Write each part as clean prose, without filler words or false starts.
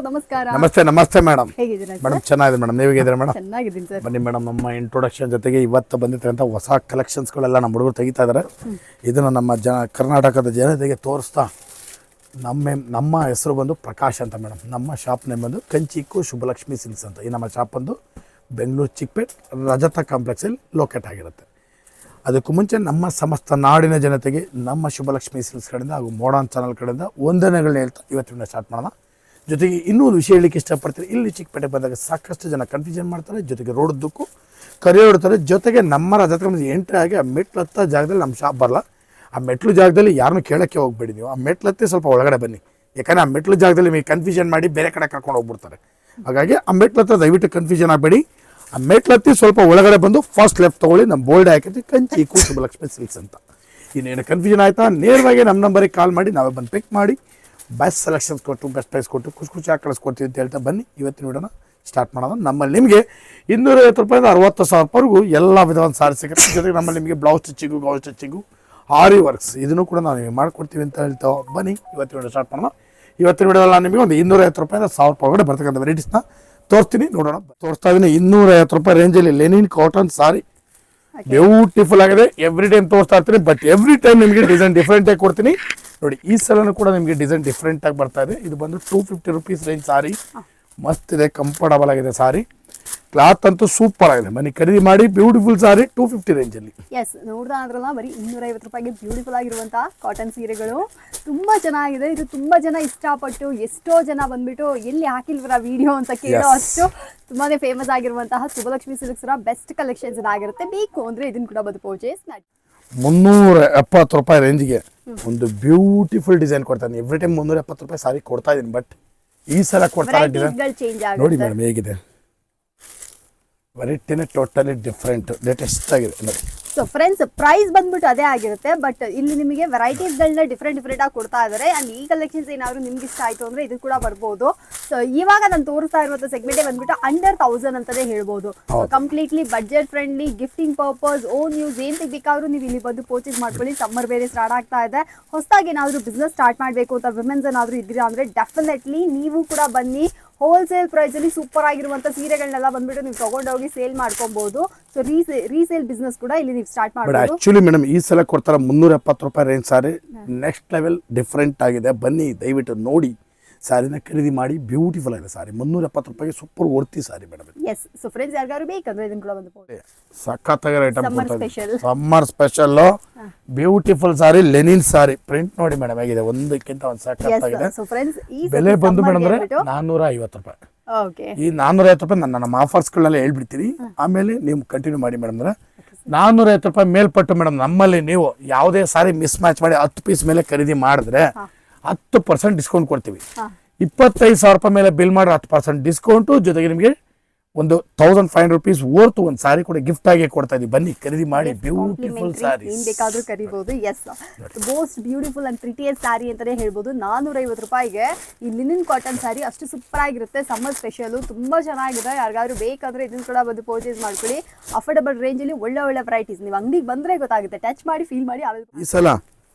ನಮಸ್ಕಾರ. ನಮಸ್ತೆ ನಮಸ್ತೆ ಮೇಡಮ್. ಹೇಗಿದ್ದೀರಾ ಮೇಡಮ್ ಚೆನ್ನಾಗಿದೆ ಮೇಡಮ್, ನೀವು ಹೇಗಿದ್ದೀರಾ ಮೇಡಮ್? ಚೆನ್ನಾಗಿದ್ದೀನಿ ಸರ್. ಬನ್ನಿ ಮೇಡಮ್, ನಮ್ಮ ಇಂಟ್ರೊಡಕ್ಷನ್ ಜೊತೆಗೆ ಇವತ್ತು ಬಂದಿರ್ತಕ್ಕಂಥ ಹೊಸ ಕಲೆಕ್ಷನ್ಸ್ಗಳೆಲ್ಲ ನಮ್ಮ ಹುಡುಗರು ತೆಗಿತಾ ಇದ್ದಾರೆ. ಇದನ್ನು ನಮ್ಮ ಕರ್ನಾಟಕದ ಜನತೆಗೆ ತೋರಿಸ್ತಾ ನಮ್ಮ ಹೆಸರು ಬಂದು ಪ್ರಕಾಶ್ ಅಂತ ಮೇಡಮ್. ನಮ್ಮ ಶಾಪ್ ನೇಮ್ ಬಂದು ಕಂಚಿಕ್ಕು ಶುಭಲಕ್ಷ್ಮಿ ಸಿಲ್ಕ್ಸ್ ಅಂತ. ಈ ನಮ್ಮ ಶಾಪ್ ಬಂದು ಬೆಂಗಳೂರು ಚಿಕ್ಕಪೇಟ್ ರಜತ ಕಾಂಪ್ಲೆಕ್ಸಲ್ಲಿ ಲೊಕೇಟ್ ಆಗಿರುತ್ತೆ. ಅದಕ್ಕೂ ಮುಂಚೆ ನಮ್ಮ ಸಮಸ್ತ ನಾಡಿನ ಜನತೆಗೆ ನಮ್ಮ ಶುಭಲಕ್ಷ್ಮಿ ಸಿಲ್ಕ್ಸ್ ಕಡೆಯಿಂದ ಹಾಗೂ ಮೋಡರ್ನ್ ಚಾನಲ್ ಕಡೆಯಿಂದ ವಂದನೆಗಳನ್ನ ಹೇಳ್ತಾ ಇವತ್ತಿನ ಸ್ಟಾರ್ಟ್ ಮಾಡೋಣ. ಜೊತೆಗೆ ಇನ್ನೂ ಒಂದು ವಿಷಯ ಹೇಳಲಿಕ್ಕೆ ಇಷ್ಟಪಡ್ತೀನಿ. ಇಲ್ಲಿ ಚಿಕ್ಕಪೇಟೆ ಬಂದಾಗ ಸಾಕಷ್ಟು ಜನ ಕನ್ಫ್ಯೂಷನ್ ಮಾಡ್ತಾರೆ, ಜೊತೆಗೆ ರೋಡದ್ದಕ್ಕೂ ಕರೆ ಹೊಡ್ತಾರೆ. ಜೊತೆಗೆ ನಮ್ಮ ರಜತ ಎಂಟ್ರಿ ಆಗಿ ಆ ಮೆಟ್ಲು ಹತ್ತ ಜಾಗದಲ್ಲಿ ನಮ್ಮ ಶಾಪ್ ಬರಲ್ಲ. ಆ ಮೆಟ್ಲು ಜಾಗದಲ್ಲಿ ಯಾರನ್ನೂ ಕೇಳೋಕ್ಕೆ ಹೋಗ್ಬೇಡಿ ನೀವು. ಆ ಮೆಟ್ಲು ಹತ್ತಿ ಸ್ವಲ್ಪ ಒಳಗಡೆ ಬನ್ನಿ, ಯಾಕಂದರೆ ಆ ಮೆಟ್ಲು ಜಾಗದಲ್ಲಿ ನಿಮಗೆ ಕನ್ಫ್ಯೂಷನ್ ಮಾಡಿ ಬೇರೆ ಕಡೆ ಕರ್ಕೊಂಡು ಹೋಗ್ಬಿಡ್ತಾರೆ. ಹಾಗಾಗಿ ಆ ಮೆಟ್ಲು ಹತ್ರ ದಯವಿಟ್ಟು ಕನ್ಫ್ಯೂಷನ್ ಆಗಬೇಡಿ. ಆ ಮೆಟ್ಲು ಹತ್ತಿ ಸ್ವಲ್ಪ ಒಳಗಡೆ ಬಂದು ಫಸ್ಟ್ ಲೆಫ್ಟ್ ತೊಗೊಳ್ಳಿ. ನಮ್ಮ ಬೋರ್ಡ್ ಹಾಕಿರ್ತೀವಿ ಕಂಚಿಕ್ಕು ಶುಭಲಕ್ಷ್ಮಿ ಸಿಲ್ಕ್ಸ್ ಅಂತ. ಇನ್ನೇನು ಕನ್ಫ್ಯೂಷನ್ ಆಯಿತಾ, ನೇರವಾಗಿ ನಮ್ಮ ನಂಬರಿಗೆ ಕಾಲ್ ಮಾಡಿ ನಾವೇ ಬಂದು ಪಿಕ್ ಮಾಡಿ ಬೆಸ್ಟ್ ಸೆಲೆಕ್ಷನ್ಸ್ ಕೊಟ್ಟು ಬೆಸ್ಟ್ ಪ್ರೈಸ್ ಕೊಟ್ಟು ಖುಷಿಯಾಗಿ ಕಳಿಸ್ಕೊಡ್ತೀವಿ ಅಂತ ಹೇಳ್ತಾ ಬನ್ನಿ ಇವತ್ತಿನ ವಿಡಿಯೋನ ಸ್ಟಾರ್ಟ್ ಮಾಡೋಣ. ನಮ್ಮಲ್ಲಿ ನಿಮಗೆ 250 ರೂಪಾಯಿಂದ 60,000 ರೂಪಾಯಿವರೆಗೂ ಎಲ್ಲ ವಿಧವಾದ ಸಾರಿ ಸಿಗುತ್ತೆ. ಜೊತೆಗೆ ನಮ್ಮಲ್ಲಿ ನಿಮಗೆ ಬ್ಲೌಸ್ ಸ್ಟಿಚಿಂಗು, ಗೌನ್ ಸ್ಟಿಚಿಂಗು, ಆರಿ ವರ್ಕ್ಸ್ ಇದನ್ನು ಕೂಡ ನಾವು ನಿಮಗೆ ಮಾಡ್ಕೊಡ್ತೀವಿ ಅಂತ ಹೇಳ್ತಾ ಬನ್ನಿ ಇವತ್ತಿನ ವಿಡಿಯೋ ಸ್ಟಾರ್ಟ್ ಮಾಡೋಣ. ಇವತ್ತಿನ ವಿಡಿಯೋಲ್ಲ ನಿಮಗೆ ಒಂದು 250 ರೂಪಾಯಿಂದ 1000 ರೂಪಾಯಿ ಒಳಗಡೆ ಬರ್ತಕ್ಕಂಥ ವೆರೈಟೀಸ್ನ ತೋರಿಸ್ತೀನಿ, ನೋಡೋಣ. ತೋರಿಸ್ತಾ ಇದ್ದೀನಿ 250 ರೂಪಾಯಿ ರೇಂಜಲ್ಲಿ ಲೆನಿನ್ ಕಾಟನ್ ಸಾರಿ ಬ್ಯೂಟಿಫುಲ್ ಆಗಿದೆ. ಎವ್ರಿ ಟೈಮ್ ತೋರಿಸ್ತಾ ಇರ್ತೀನಿ, ಬಟ್ ಎವ್ರಿ ಟೈಮ್ ನಿಮಗೆ ಡಿಸೈನ್ ಡಿಫ್ರೆಂಟ್ ಆಗಿ ಕೊಡ್ತೀನಿ. ನೋಡಿ ಈ ಸಲನೂ ಕೂಡ ನಿಮಗೆ ಡಿಸೈನ್ ಡಿಫ್ರೆಂಟ್ ಆಗಿ ಬರ್ತಾ ಇದೆ. ಇದು ಬಂದು 250 ರೂಪೀಸ್ ರೇಂಜ್ ಸಾರಿ. ಮಸ್ತ್ ಇದೆ, ಕಂಫರ್ಟಬಲ್ ಆಗಿದೆ ಸಾರಿ. ಕ್ಲಾತ್ ಅಂತೂ ಸೂಪರ್ ಆಗಿದೆ. ಬನ್ನಿ ಖರೀದಿ ಮಾಡಿ. ಬ್ಯೂಟಿಫುಲ್ ಸಾರಿ 250 ರೇಂಜಲ್ಲಿ. ಎಸ್, ನೋಡ್ತಾ ಅಂದ್ರಲ್ಲ, ಬರೀ 250 ರೂಪಾಯಿಗೆ ಬ್ಯೂಟಿಫುಲ್ ಆಗಿರುವಂತಹ ಕಾಟನ್ ಸೀರೆಗಳು ತುಂಬಾ ಚೆನ್ನಾಗಿದೆ. ಇದು ತುಂಬಾ ಜನ ಇಷ್ಟಪಟ್ಟು ಎಷ್ಟೋ ಜನ ಬಂದ್ಬಿಟ್ಟು ಎಲ್ಲಿ ಹಾಕಿಲ್ವರ ವಿಡಿಯೋ ಅಂತ ಕೇಳೋ ಅಷ್ಟು ತುಂಬಾನೇ ಫೇಮಸ್ ಆಗಿರುವಂತಹ ಶುಭಲಕ್ಷ್ಮಿ ಸಿಲ್ಕ್ಸ್ ಬೆಸ್ಟ್ ಕಲೆಕ್ಷನ್ಸ್ ಆಗಿರುತ್ತೆ. ಬೇಕು ಅಂದ್ರೆ ಇದನ್ನ ಕೂಡ ಬಂದು ಪರ್ಚೇಸ್ ಮಾಡಿ. 370 ರೂಪಾಯಿ ರೇಂಜ್ಗೆ ಒಂದು ಬ್ಯೂಟಿಫುಲ್ ಡಿಸೈನ್ ಕೊಡ್ತಾನೆ. ಎವ್ರಿ ಟೈಮ್ 370 ರೂಪಾಯಿ ಸಾರಿ ಕೊಡ್ತಾ ಇದೀನಿ, ಬಟ್ ಈ ಸಲ ಕೊಡ್ತಾರೆ ಡಿಸೈನ್ ನೋಡಿ ಮೇಡಮ್ ಹೇಗಿದೆ. ವೆರೈಟಿನೇ ಟೋಟಲಿ ಡಿಫ್ರೆಂಟ್, ಲೇಟೆಸ್ಟ್ ಆಗಿದೆ ನೋಡಿ. ಸೊ ಫ್ರೆಂಡ್ಸ್, ಪ್ರೈಸ್ ಬಂದ್ಬಿಟ್ಟು ಅದೇ ಆಗಿರುತ್ತೆ, ಬಟ್ ಇಲ್ಲಿ ನಿಮಗೆ ವೆರೈಟೀಸ್ಗಳನ್ನ ಡಿಫ್ರೆಂಟ್ ಆಗಿ ಕೊಡ್ತಾ ಇದ್ದಾರೆ. ಅಂಡ್ ಈ ಕಲೆಕ್ಷನ್ಸ್ ಏನಾದ್ರು ನಿಮ್ಗೆ ಇಷ್ಟ ಆಯ್ತು ಅಂದ್ರೆ ಇದು ಕೂಡ ಬರ್ಬೋದು. ಸೊ ಇವಾಗ ನಾನು ತೋರಿಸ್ತಾ ಇರುವಂತ ಸೆಗ್ಮೆಂಟ್ ಬಂದ್ಬಿಟ್ಟು ಅಂಡರ್ 1000 ಅಂತಾನೆ ಹೇಳ್ಬೋದು. Completely budget friendly, gifting purpose, own use ಏನ್ ಬೇಕಾದ್ರೂ ನೀವು ಇಲ್ಲಿ ಬಂದು ಪರ್ಚೇಸ್ ಮಾಡ್ಕೊಳ್ಳಿ. ಸಮ್ಮರ್ ಬೇರೆ ಸ್ಟಾರ್ಟ್ ಆಗ್ತಾ ಇದೆ. ಹೊಸದಾಗಿ ಏನಾದ್ರು ಬಿಸ್ನೆಸ್ ಸ್ಟಾರ್ಟ್ ಮಾಡಬೇಕು ಅಂತ ವಿಮೆನ್ಸ್ ಏನಾದ್ರು ಇದ್ದೀರಾ ಅಂದ್ರೆ ಡೆಫಿನೆಟ್ಲಿ ನೀವು ಕೂಡ ಬನ್ನಿ. ಹೋಲ್ಸೇಲ್ ಪ್ರೈಸ್ ಅಲ್ಲಿ ಸೂಪರ್ ಆಗಿರುವಂತ ಸೀರೆಗಳನ್ನೆಲ್ಲ ಬಂದ್ಬಿಟ್ಟು ನೀವು ತಗೊಂಡೋಗಿ ಸೇಲ್ ಮಾಡ್ಕೊಬಹುದು. ಸೊ ರೀಸೇಲ್ ಬಿಸ್ನೆಸ್ ಕೂಡ ಇಲ್ಲಿ ನೀವು ಸ್ಟಾರ್ಟ್ ಮಾಡಬಹುದು. ಆಕ್ಚುಲಿ ಮೇಡಮ್ ಈ ಸಲ ಕೊಡ್ತಾರ 370 ರೂಪಾಯಿ ರೇಂಜ್ ಸಾರಿ ನೆಕ್ಸ್ಟ್ ಲೆವೆಲ್ ಡಿಫ್ರೆಂಟ್ ಆಗಿದೆ. ಬನ್ನಿ ದಯವಿಟ್ಟು ನೋಡಿ, ಸಾರಿನ ಖರೀದಿ ಮಾಡಿ. ಬ್ಯೂಟಿಫುಲ್ ಆಗಿದೆ ಸಾರಿ. 370 ರೂಪಾಯಿಗೆ super worthy sari madam. Yes, so friends ಯಾರಿಗಾರು ಬೇಕಂದ್ರೆ ಇದನ್ನ ಕೂಡ ಬಂದು ಸಖತ್ತಾಗಿರೋ item summer special beautiful sari, linen sari. Print ನೋಡಿ ಮೇಡಮ್ ಹೇಗಿದೆ, ಒಂದಕ್ಕಿಂತ ಒಂದು ಸಖತ್ತಾಗಿದೆ. ಬೆಲೆ ಬಂದು ಮೇಡಮ್ ಅಂದ್ರೆ 450 ರೂಪಾಯಿ. ಈ 450 ರೂಪಾಯಿ ನಮ್ಮ ಆಫರ್ಸ್ಗಳನ್ನೆಲ್ಲ ಹೇಳ್ಬಿಡ್ತೀನಿ, ಆಮೇಲೆ ನೀವು ಕಂಟಿನ್ಯೂ ಮಾಡಿ ಮೇಡಮ್. ಅಂದ್ರೆ 450 ರೂಪಾಯಿ ಮೇಲ್ಪಟ್ಟು ಮೇಡಮ್ ನಮ್ಮಲ್ಲಿ ನೀವು ಯಾವುದೇ ಸಾರಿ ಮಿಸ್ ಮ್ಯಾಚ್ ಮಾಡಿ 10 ಪೀಸ್ ಮೇಲೆ ಖರೀದಿ ಮಾಡಿದ್ರೆ 10% ಡಿಸ್ಕೌಂಟ್ ಕೊಡ್ತೀವಿ. 25,000 ರೂಪಾಯಿ ಮೇಲೆ ಬಿಲ್ ಮಾಡಿ 10% ಡಿಸ್ಕೌಂಟು, ಜೊತೆಗೆ ನಿಮಗೆ ಒಂದು 1500 ರೂಪೀಸ್ ವರ್ತ್ ಒಂದು ಸಾರಿ ಕೂಡ ಗಿಫ್ಟ್ ಆಗಿ ಕೊಡ್ತಾ ಇದೀವಿ. ಬನ್ನಿ ಖರೀದಿ ಮಾಡಿ. ಬ್ಯೂಟಿಫುಲ್ ಸಾರಿ ಏನ್ ಬೇಕಾದ್ರೂ ಕರಿಬಹುದು. ಎಸ್, ಮೋಸ್ಟ್ ಬ್ಯೂಟಿಫುಲ್ ಅಂಡ್ ಪ್ರಿಟಿಯಸ್ಟ್ ಸಾರಿ ಅಂತಾನೆ ಹೇಳ್ಬೋದು. 450 ರೂಪಾಯಿಗೆ ಈ ಲಿನಿನ್ ಕಾಟನ್ ಸಾರಿ ಅಷ್ಟು ಸೂಪರ್ ಆಗಿರುತ್ತೆ. ಸಮ್ಮರ್ ಸ್ಪೆಷಲ್ ತುಂಬಾ ಚೆನ್ನಾಗಿದೆ. ಯಾರಿಗಾದ್ರೂ ಬೇಕಂದ್ರೆ ಇದನ್ನ ಕೂಡ ಬಂದು ಪರ್ಚೇಸ್ ಮಾಡ್ಕೊಳ್ಳಿ. ಅಫೋರ್ಡಬಲ್ ರೇಂಜ್ ಅಲ್ಲಿ ಒಳ್ಳೆ ವೆರೈಟೀಸ್. ನೀವು ಅಂಗಡಿಗೆ ಬಂದ್ರೆ ಗೊತ್ತಾಗುತ್ತೆ, ಟಚ್ ಮಾಡಿ ಫೀಲ್ ಮಾಡಿ. ಈ ಸಲ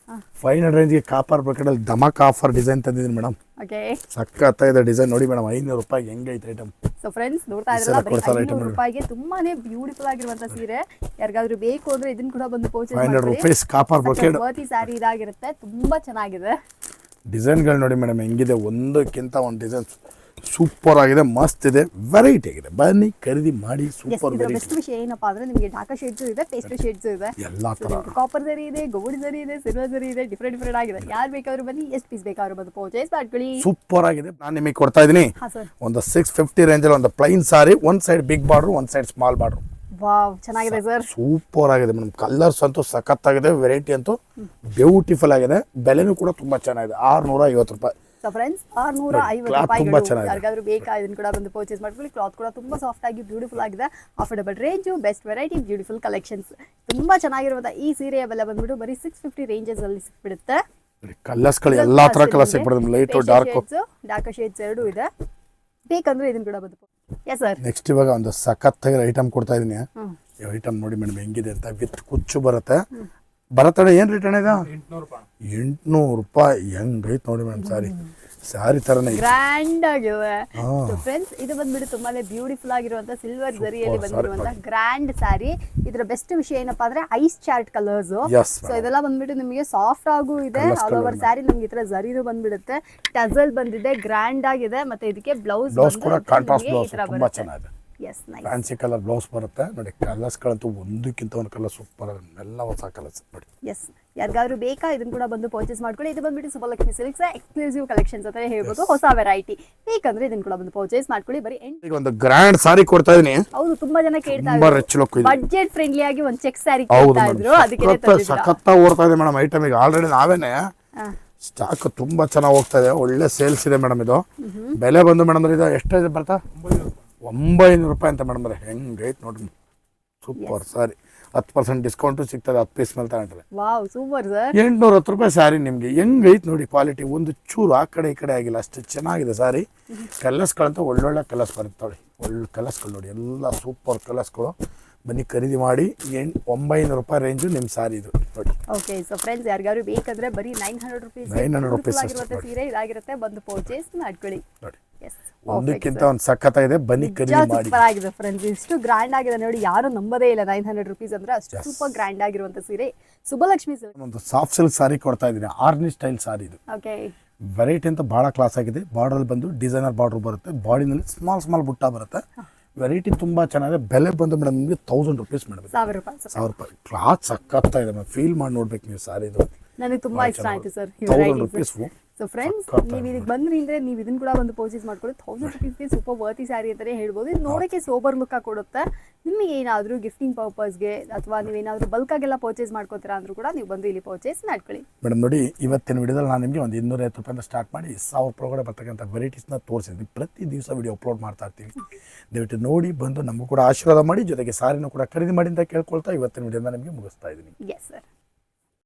500 ರೇಂಜ್ಗೆ ಕಾಪರ್ ಬ್ರಾಕೆಟಲ್ಲಿ ಧಮಾಕ ಆಫರ್ ಡಿಸೈನ್ ತಂದಿದ್ದೀನಿ ಮೇಡಮ್. ಸಕ್ಕತ್ತಾಗಿದೆ ಡಿಸೈನ್ ನೋಡಿ ಮೇಡಮ್. 500 ರೂಪಾಯಿಗೆ ಹೆಂಗೈತೆ ಐಟಮ್. ಸೊ ಫ್ರೆಂಡ್ಸ್, ನೋಡ್ತಾ ಇದ್ರಲ್ಲ, 500 ರೂಪಾಯಿಗೆ ತುಂಬಾನೇ ಬ್ಯೂಟಿಫುಲ್ ಆಗಿರುವಂತ ಸೀರೆ. ಯಾರಿಗಾದ್ರೂ ಬೇಕು ಅಂದ್ರೆ ಇದನ್ನ ಕೂಡ ಬಂದು ಪರ್ಚೇಸ್ ಮಾಡಿ. 500 ರೂಪಾಯಿ ಕಾಪರ್ ಬ್ರಾಕೆಟ್ ವರ್ತಿ ಸಾರಿ ಇದಾಗಿರುತ್ತೆ. ತುಂಬಾ ಚೆನ್ನಾಗಿದೆ. ಡಿಸೈನ್ಗಳು ನೋಡಿ ಮೇಡಮ್ ಹೆಂಗಿದೆ, ಒಂದಕ್ಕಿಂತ ಒಂದು ಡಿಸೈನ್ ಸೂಪರ್ ಆಗಿದೆ, ಮಸ್ತ್ ಇದೆ, ವೆರೈಟಿ ಆಗಿದೆ. ಬನ್ನಿ ಖರೀದಿ ಮಾಡಿ. Super variety. ಬೆಸ್ಟ್ ವಿಷಯ ಏನಪ್ಪಾ ಅಂದ್ರೆ ನಿಮಗೆ ಢಾಕಾ ಶೇಡ್ಸ್ ಇದೆ, ಪೇಸ್ಟಲ್ ಶೇಡ್ಸ್ ಇದೆ, ಎಲ್ಲಾ ತರ ಕಾಪರ್ ಜರಿ ಇದೆ, ಗೋಲ್ಡ್ ಜರಿ ಇದೆ, ಸಿಲ್ವರ್ ಜರಿ ಇದೆ, ಡಿಫ್ರೆಂಟ್ ಆಗಿದೆ. ಯಾರು ಬೇಕಾದ್ರೂ ಬನ್ನಿ, ಎಷ್ಟು ಪೀಸ್ ಬೇಕಾದ್ರೂ ಬಂದು ಪರ್ಚೇಸ್ ಮಾಡ್ಕೊಳ್ಳಿ. ಸೂಪರ್ ಆಗಿದೆ. ನಾನು ನಿಮಗೆ ಕೊಡ್ತಾ ಇದೀನಿ ಒಂದು 650 ರೇಂಜಲ್ಲಿ ಒಂದು ಪ್ಲೈನ್ ಸಾರಿ, ಒಂದ್ ಸೈಡ್ ಬಿಗ್ ಬಾರ್ಡರ್, ಒಂದ್ ಸೈಡ್ ಸ್ಮಾಲ್ ಬಾರ್ಡರ್. ವಾವ್, ಚೆನ್ನಾಗಿದೆ ಸರ್. ಸೂಪರ್ ಆಗಿದೆ ಮೇಡಮ್. ಕಲರ್ಸ್ ಅಂತೂ ಸಖತ್ತಾಗಿದೆ, ವೆರೈಟಿ ಅಂತೂ ಬ್ಯೂಟಿಫುಲ್ ಆಗಿದೆ. ಬೆಲೆನೂ ಕೂಡ ತುಂಬಾ ಚೆನ್ನಾಗಿದೆ, 650 ರೂಪಾಯಿ. ಸೊ ಫ್ರೆಂಡ್ಸ್, 650 ರೂಪಾಯಿಗಳು. ಯಾರಿಗಾದ್ರೂ ಬೇಕಾ ಇದನ್ನ ಕೂಡ ಬಂದು ಪರ್ಚೇಸ್ ಮಾಡ್ಕೊಳ್ಳಿ. ಕ್ಲಾತ್ ಕೂಡ ತುಂಬಾ ಸಾಫ್ಟ್ ಆಗಿ ಬ್ಯೂಟಿಫುಲ್ ಆಗಿದೆ. Affordable range, best variety, beautiful collections. ತುಂಬಾ ಚೆನ್ನಾಗಿರುವಂತಹ ಈ ಸೀರೆಯ ಬೆಲೆ ಬಂದ್ಬಿಟ್ಟು ಬರೀ 650 ರೇಂಜಸ್ ಅಲ್ಲಿ ಸಿಕ್ಬಿಡುತ್ತೆ. ಕಲರ್ಸ್ಗಳು ಎಲ್ಲಾ ತರ ಕಲರ್ಸ್ ಸಿಕ್ಬಿಡುತ್ತೆ. ಲೈಟ್, ಡಾರ್ಕ್ ಶೇಡ್ಸ್ ಎರಡೂ ಇದೆ. ಬೇಕಂದ್ರೆ ಇದನ್ನ ಕೂಡ ಬಂದು. Yes sir. ನೆಕ್ಸ್ಟ್ ಇವಾಗ ಒಂದು ಸಖತ್ತಾಗಿರೋ ಐಟಮ್ ಕೊಡ್ತಾ ಇದೀನಿ. ಈ ಐಟಮ್ ನೋಡಿ ಮೇಡಮ್ ಹೆಂಗಿದೆ ಅಂತ. ವಿತ್ ಕುಚ್ಚು ಬರುತ್ತೆ. ಬರತ್ತಡೆ ಏನ್ ರೇಟ್ ಅಣ್ಣ? 800 ರೂಪಾಯಿ. ಹೆಂಗೈತೆ ನೋಡಿ ಮೇಡಮ್ ಸಾರಿ. ಸ್ಯಾರಿ ಥರನೇ ಇದೆ. ಗ್ರ್ಯಾಂಡ್ ಆಗಿದೆ. ಹಾ. ಫ್ರೆಂಡ್ಸ್ ಇದು ಬಂದ್ಬಿಟ್ಟು ತುಂಬಾನೇ ಬ್ಯೂಟಿಫುಲ್ ಆಗಿರುವಂತ ಸಿಲ್ವರ್ ಜರಿಯಲ್ಲಿ Super, ಬಂದಿರುವಂತ sorry. ಗ್ರ್ಯಾಂಡ್ ಸ್ಯಾರಿ. ಇದರ ಬೆಸ್ಟ್ ವಿಷಯ ಏನಪ್ಪಾ ಅಂದ್ರೆ ice chart colours. Yes, so madam. ಇದೆಲ್ಲ ಬಂದ್ಬಿಟ್ಟು ನಿಮಗೆ ಸಾಫ್ಟ್ ಆಗೂ ಇದೆ. Colours all over colour sari ನಮ್ಗೆ ಈ ತರ ಜರಿನು ಬಂದ್ಬಿಡುತ್ತೆ. ಟಜಲ್ ಬಂದಿದೆ, ಗ್ರ್ಯಾಂಡ್ ಆಗಿದೆ. ಮತ್ತೆ ಇದಕ್ಕೆ ಬ್ಲೌಸ್ ಬ್ಲೌಸ್ ಕೂಡ ಕಾಂಟ್ರಾಸ್ಟ್ ಬ್ಲೌಸ್ ತುಂಬಾ ಚೆನ್ನಾಗಿದೆ. S nice. Fancy colour blouse ಬರುತ್ತೆ ನೋಡಿ. ಕಲರ್ಸ್ಗಳಂತೂ ಒಂದಕ್ಕಿಂತ ಒಂದು ಕಲರ್ ಸೂಪರ್, ಎಲ್ಲ ಹೊಸ ಕಲರ್ಸ್ ನೋಡಿ. ಎಸ್ ಯಾರಿಗಾದ್ರೂ ಬೇಕಾ ಇದನ್ನ ಕೂಡ ಬಂದು ಪರ್ಚೇಸ್ ಮಾಡ್ಕೊಳ್ಳಿ. ಇದು ಬಂದ್ಬಿಟ್ಟು ಸುಬ್ಬಲಕ್ಷ್ಮಿ ಸಿಲ್ಕ್ಸ್ ಎಕ್ಸ್ಕ್ಲೂಸಿವ್ ಕಲೆಕ್ಷನ್ಸ್ ಅಂತ ಹೇಳ್ಬೋದು. ಹೊಸ ವೆರೈಟಿ ಬೇಕಂದ್ರೆ ಇದನ್ನ ಕೂಡ ಬಂದು ಪರ್ಚೇಸ್ ಮಾಡ್ಕೊಳ್ಳಿ. ಬರೀ ಈಗ ಒಂದು ಗ್ರ್ಯಾಂಡ್ ಸಾರಿ ಕೊಡ್ತಾ ಇದೀನಿ. ಹೌದು ತುಂಬಾ ಜನ ಕೇಳ್ತಾ ತುಂಬಾ ಇದ್ರು ರಿಚ್ ಲುಕ್ ಇದೆ. ಬಡ್ಜೆಟ್ ಫ್ರೆಂಡ್ಲಿ ಆಗಿ ಒಂದು ಚೆಕ್ ಸ್ಯಾರಿ ಹೌದು ಕೇಳ್ತಾ ಇದ್ರು, ಅದಕ್ಕೆ ಮೇಡಮ್, ಸಖತ್ತ ಓಡ್ತಾ ಇದೆ ಮೇಡಮ್ ಐಟಮ್. ಈಗ ಆಲ್ರೆಡಿ ನಾವೇನೆ ಸ್ಟಾಕ್ ತುಂಬಾ ಚೆನ್ನಾಗಿ ಹೋಗ್ತಾ ಇದೆ. ಒಳ್ಳೆ ಸೇಲ್ಸ್ ಇದೆ ಮೇಡಮ್. ಇದು ಬೆಲೆ ಬಂದು ಮೇಡಮ್ ಇದು ಎಷ್ಟಿದೆ ಬರ್ತಾ 900 ರೂಪಾಯಿ ಅಂತ ಮೇಡಮ್. ಹೆಂಗೈತೆ ನೋಡ್ರಿ, ಸೂಪರ್ ಸಾರಿ. 10% ಡಿಸ್ಕೌಂಟು ಸಿಗ್ತದೆ 10 ಪೀಸ್ ಮೇಲೆ ತಗೊಂಡ್ರೆ. Wow super sir. 810 ರೂಪಾಯಿ ಸ್ಯಾರಿ ನಿಮಗೆ. ಹೆಂಗೈತೆ ನೋಡಿ ಕ್ವಾಲಿಟಿ, ಒಂದು ಚೂರು ಆ ಕಡೆ ಈ ಕಡೆ ಆಗಿಲ್ಲ, ಅಷ್ಟು ಚೆನ್ನಾಗಿದೆ ಸ್ಯಾರಿ. ಕಲರ್ಸ್ಗಳಂತ ಒಳ್ಳೊಳ್ಳೆ ಕಲರ್ಸ್ ಬರುತ್ತೆ, ಒಳ್ಳೆ ಕಲರ್ಸ್ಗಳು ನೋಡಿ, ಎಲ್ಲ ಸೂಪರ್ ಕಲರ್ಸ್ಗಳು. ಬನ್ನಿ ಖರೀದಿ ಮಾಡಿ. 900 ರೂಪಾಯಿ ರೇಂಜು ನಿಮ್ಮ ಸ್ಯಾರಿ ಇದು ನೋಡಿ. ಓಕೆ ಸೊ ಫ್ರೆಂಡ್ಸ್ ಯಾರಿಗಾದ್ರು ಬೇಕಂದ್ರೆ ಬರೀ 900 ರುಪೀಸ್ 900 ರೂಪೀಸ್ ಆಗಿರುತ್ತೆ ಸೀರೆ ಇದಾಗಿರುತ್ತೆ. ಬಂದು ಪರ್ಚೇಸ್ ಮಾಡ್ಕೊಳ್ಳಿ. ನೋಡಿ ಎಸ್ ಒಂದಕ್ಕಿಂತ ಒಂದು ಸಖತ್ತ ಇದೆ. ಬನ್ನಿ ಖರೀದಿ ಮಾಡಿ. ಸೂಪರ್ ಆಗಿದೆ ಫ್ರೆಂಡ್ಸ್. ಇಷ್ಟು ಗ್ರ್ಯಾಂಡ್ ಆಗಿದೆ ನೋಡಿ, ಯಾರು ನಂಬದೇ ಇಲ್ಲ 900 ರುಪೀಸ್ ಅಂದ್ರೆ ಅಷ್ಟು ಸೂಪರ್ ಗ್ರ್ಯಾಂಡ್ ಆಗಿರುವಂತ ಸೀರೆ ಸುಬ್ಬಲಕ್ಷ್ಮಿ ಸಿಲ್ಕ್. ಒಂದು ಸಾಫ್ಟ್ ಸಿಲ್ಕ್ ಸಾರಿ ಕೊಡ್ತಾ ಇದ್ದೀನಿ. ಆರ್ನಿ ಸ್ಟೈಲ್ ಸಾರಿ ಇದು. ಓಕೆ ವೆರೈಟಿ ಅಂತ ಭಾಳ ಕ್ಲಾಸ್ ಆಗಿದೆ. ಬಾರ್ಡರ್ ಬಂದು ಡಿಸೈನರ್ ಬಾರ್ಡರ್ ಬರುತ್ತೆ, ಬಾಡಿನಲ್ಲಿ ಸ್ಮಾಲ್ ಬುಟ್ಟ ಬರುತ್ತೆ. ವೆರೈಟಿ ತುಂಬಾ ಚೆನ್ನಾಗಿದೆ. ಬೆಲೆ ಬಂದು ಮೇಡಮ್ ನಿಮಗೆ 1000 ರೂಪೀಸ್ ಮೇಡಮ್. 1000 ರೂಪಾಯಿ. 1000 ರೂಪಾಯಿ. ಕ್ಲಾತ್ ಸಖತ್ತ ಇದೆ ಮೇಡಮ್. ಫೀಲ್ ಮಾಡಿ ನೋಡ್ಬೇಕು ನೀವು ಸಾರಿ ಇದು. ನನಗೆ ತುಂಬಾ ಇಷ್ಟ ಆಯ್ತು ಸರ್. 1000 ರೂಪೀಸ್. ಸೊ ಫ್ರೆಂಡ್ಸ್ ನೀವು ಇದಕ್ಕೆ ಬಂದ್ರಿ ಅಂದ್ರೆ ನೀವು ಇದನ್ನ ಕೂಡ ಒಂದು ಪರ್ಚೇಸ್ ಮಾಡ್ಕೊಳ್ಳಿ. 1000 ರುಪೀಸ್ಗೆ ಸೂಪರ್ ವರ್ತಿ ಸ್ಯಾರಿ ಅಂತಾನೆ ಹೇಳ್ಬೋದು. ಇದು ನೋಡೋಕ್ಕೆ ಸೋಬರ್ ಲುಕ್ ಕೊಡುತ್ತೆ. ನಿಮಗೆ ಏನಾದರೂ ಗಿಫ್ಟಿಂಗ್ ಪರ್ಪಸ್ಗೆ ಅಥವಾ ನೀವೇನಾದರೂ ಬಲ್ಕಾಗೆಲ್ಲ ಪರ್ಚೇಸ್ ಮಾಡ್ಕೋತೀರಾ ಅಂದ್ರೂ ಕೂಡ ನೀವು ಬಂದು ಇಲ್ಲಿ ಪರ್ಚೇಸ್ ಮಾಡ್ಕೊಳ್ಳಿ. ಮೇಡಮ್ ನೋಡಿ, ಇವತ್ತಿನ ವಿಡಿಯೋದಲ್ಲಿ ನಾನು ನಿಮಗೆ ಒಂದು 250 ರೂಪಾಯಿಂದ ಸ್ಟಾರ್ಟ್ ಮಾಡಿ 1000 ರೂಪಾಯಿ ಬರ್ತಕ್ಕಂಥ ವೆರೈಟೀಸ್ನ ತೋರಿಸಿದ್ವಿ. ಪ್ರತಿ ದಿವಸ ವಿಡಿಯೋ ಅಪ್ಲೋಡ್ ಮಾಡ್ತಾ ಇರ್ತೀವಿ. ದಯವಿಟ್ಟು ನೋಡಿ ಬಂದು ನಮಗೂ ಕೂಡ ಆಶೀರ್ವಾದ ಮಾಡಿ, ಜೊತೆಗೆ ಸಾರಿನೂ ಕೂಡ ಖರೀದಿ ಮಾಡಿ ಅಂತ ಕೇಳ್ಕೊಳ್ತಾ ಇವತ್ತಿನ ವಿಡಿಯೋನ ನಿಮಗೆ ಮುಗಿಸ್ತಾ ಇದ್ದೀನಿ. Yes sir.